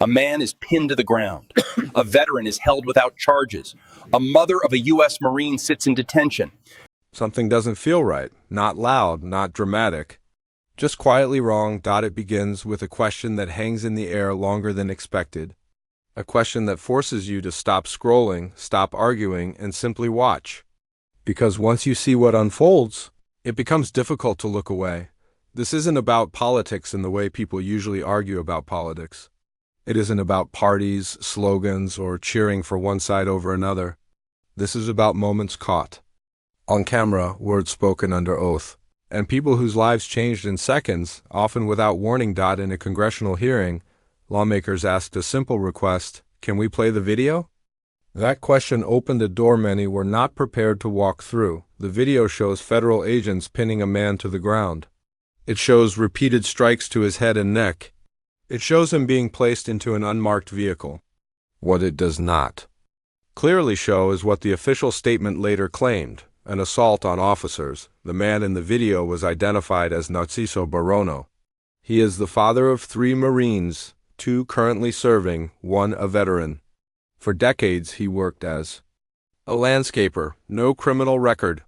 A man is pinned to the ground. A veteran is held without charges. A mother of a U.S. Marine sits in detention. Something doesn't feel right. Not loud, not dramatic. Just quietly wrong. It begins with a question that hangs in the air longer than expected. A question that forces you to stop scrolling, stop arguing, and simply watch. Because once you see what unfolds, it becomes difficult to look away. This isn't about politics in the way people usually argue about politics. It isn't about parties, slogans, or cheering for one side over another. This is about moments caught. On camera, words spoken under oath, and people whose lives changed in seconds, often without warning. In a congressional hearing, lawmakers asked a simple request: can we play the video? That question opened a door many were not prepared to walk through. The video shows federal agents pinning a man to the ground. It shows repeated strikes to his head and neck. It shows him being placed into an unmarked vehicle. What it does not clearly show is what the official statement later claimed: an assault on officers. The man in the video was identified as Narciso Barono. He is the father of 3 Marines, 2 currently serving, 1 a veteran. For decades he worked as a landscaper, no criminal record,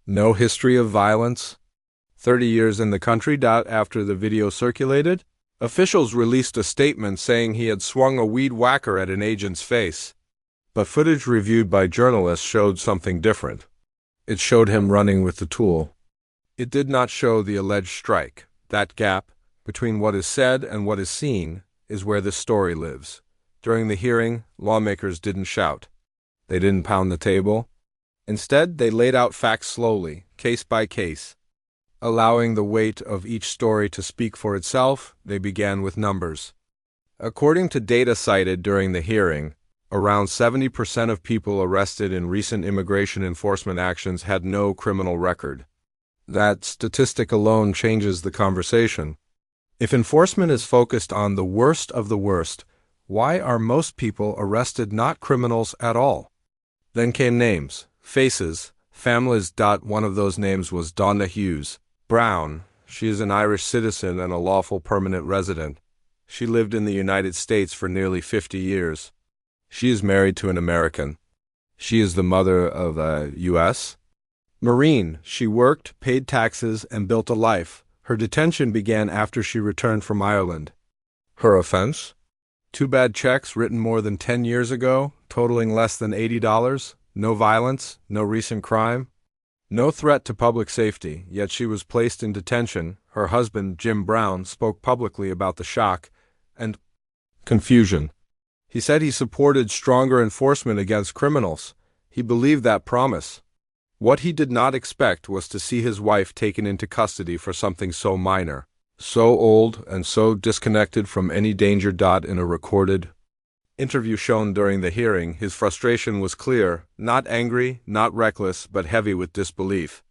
no history of violence. 30 years in the country. After the video circulated, officials released a statement saying he had swung a weed whacker at an agent's face. But footage reviewed by journalists showed something different. It showed him running with the tool. It did not show the alleged strike. That gap between what is said and what is seen is where the story lives. During the hearing, lawmakers didn't shout. They didn't pound the table. Instead, they laid out facts slowly, case by case. Allowing the weight of each story to speak for itself, they began with numbers. According to data cited during the hearing, around 70% of people arrested in recent immigration enforcement actions had no criminal record. That statistic alone changes the conversation. If enforcement is focused on the worst of the worst, why are most people arrested not criminals at all? Then came names, faces, families. One of those names was Donna Hughes Brown. She is an Irish citizen and a lawful permanent resident. She lived in the United States for nearly 50 years. She is married to an American. She is the mother of a U.S. Marine. She worked, paid taxes, and built a life. Her detention began after she returned from Ireland. Her offense? 2 bad checks written more than 10 years ago, totaling less than $80. No violence, no recent crime. No threat to public safety, yet she was placed in detention. Her husband, Jim Brown, spoke publicly about the shock and confusion. He said he supported stronger enforcement against criminals. He believed that promise. What he did not expect was to see his wife taken into custody for something so minor, so old, and so disconnected from any danger. In a recorded interview shown during the hearing, his frustration was clear, not angry, not reckless, but heavy with disbelief.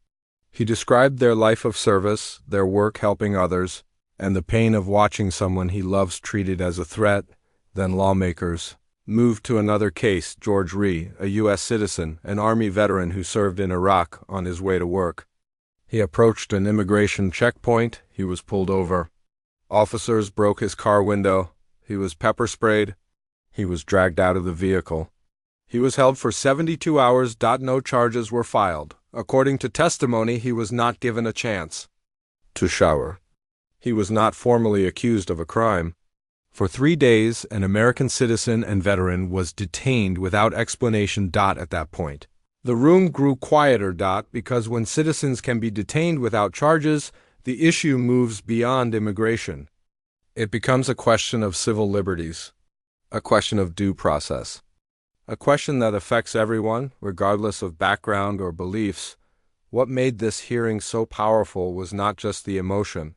He described their life of service, their work helping others, and the pain of watching someone he loves treated as a threat. Then lawmakers moved to another case. George Rhee, a U.S. citizen, an Army veteran who served in Iraq, on his way to work. He approached an immigration checkpoint. He was pulled over. Officers broke his car window. He was pepper sprayed. He was dragged out of the vehicle. He was held for 72 hours. No charges were filed. According to testimony, he was not given a chance to shower. He was not formally accused of a crime. For 3 days, an American citizen and veteran was detained without explanation. At that point, the room grew quieter. Because when citizens can be detained without charges, the issue moves beyond immigration. It becomes a question of civil liberties, a question of due process, a question that affects everyone, regardless of background or beliefs. What made this hearing so powerful was not just the emotion.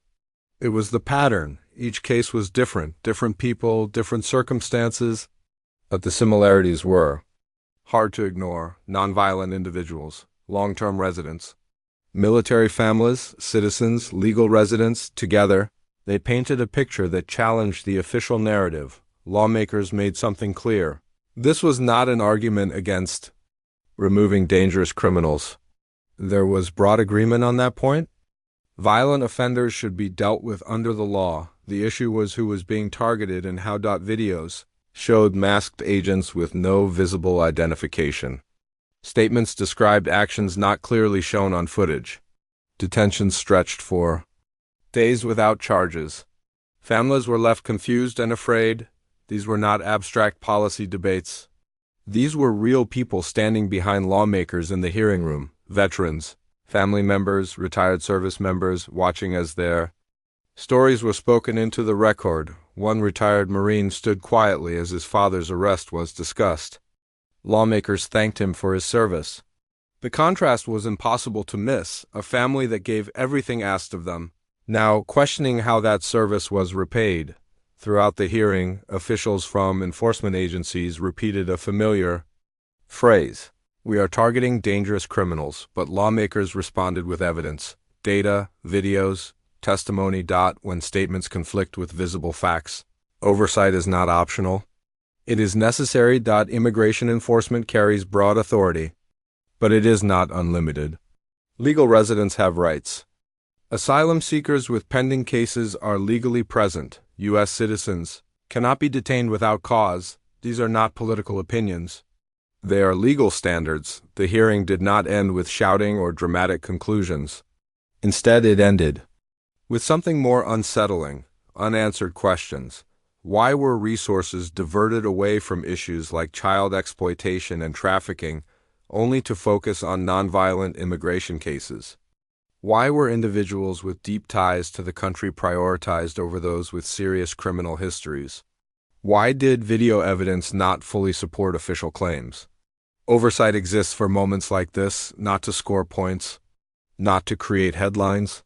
It was the pattern. Each case was different people, different circumstances, but the similarities were hard to ignore: nonviolent individuals, long-term residents, military families, citizens, legal residents. Together, they painted a picture that challenged the official narrative. Lawmakers made something clear. This was not an argument against removing dangerous criminals. There was broad agreement on that point. Violent offenders should be dealt with under the law, The issue was who was being targeted and how. Videos showed masked agents with no visible identification. Statements described actions not clearly shown on footage. Detentions stretched for days without charges. Families were left confused and afraid. These were not abstract policy debates. These were real people standing behind lawmakers in the hearing room, veterans, family members, retired service members, watching as their stories were spoken into the record. One retired Marine stood quietly as his father's arrest was discussed. Lawmakers thanked him for his service. The contrast was impossible to miss, a family that gave everything asked of them, now questioning how that service was repaid. Throughout the hearing, officials from enforcement agencies repeated a familiar phrase: "We are targeting dangerous criminals," but lawmakers responded with evidence, data, videos, testimony. When statements conflict with visible facts, oversight is not optional. It is necessary. Immigration enforcement carries broad authority, but it is not unlimited. Legal residents have rights. Asylum seekers with pending cases are legally present. U.S. citizens cannot be detained without cause. These are not political opinions. They are legal standards. The hearing did not end with shouting or dramatic conclusions. Instead, it ended with something more unsettling: unanswered questions. Why were resources diverted away from issues like child exploitation and trafficking, only to focus on nonviolent immigration cases? Why were individuals with deep ties to the country prioritized over those with serious criminal histories? Why did video evidence not fully support official claims? Oversight exists for moments like this, not to score points, not to create headlines,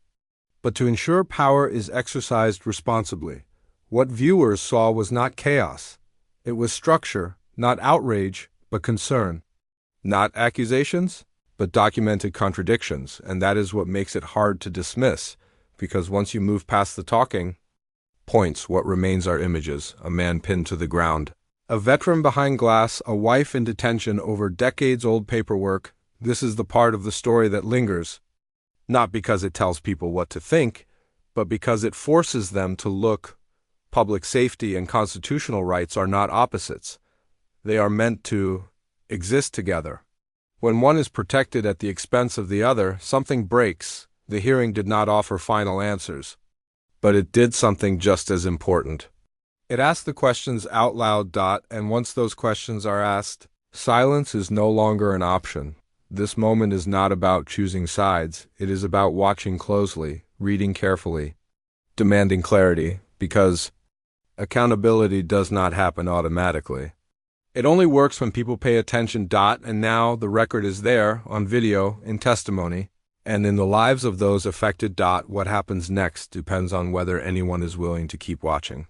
but to ensure power is exercised responsibly. What viewers saw was not chaos. It was structure, not outrage, but concern. Not accusations, but documented contradictions, and that is what makes it hard to dismiss, because once you move past the talking points, what remains are images: a man pinned to the ground, a veteran behind glass, a wife in detention over decades-old paperwork. This is the part of the story that lingers, not because it tells people what to think, but because it forces them to look. Public safety and constitutional rights are not opposites. They are meant to exist together. When one is protected at the expense of the other, something breaks. The hearing did not offer final answers, but it did something just as important. It asked the questions out loud. And once those questions are asked, silence is no longer an option. This moment is not about choosing sides. It is about watching closely, reading carefully, demanding clarity, because accountability does not happen automatically. It only works when people pay attention. And now the record is there, on video, in testimony, and in the lives of those affected. What happens next depends on whether anyone is willing to keep watching.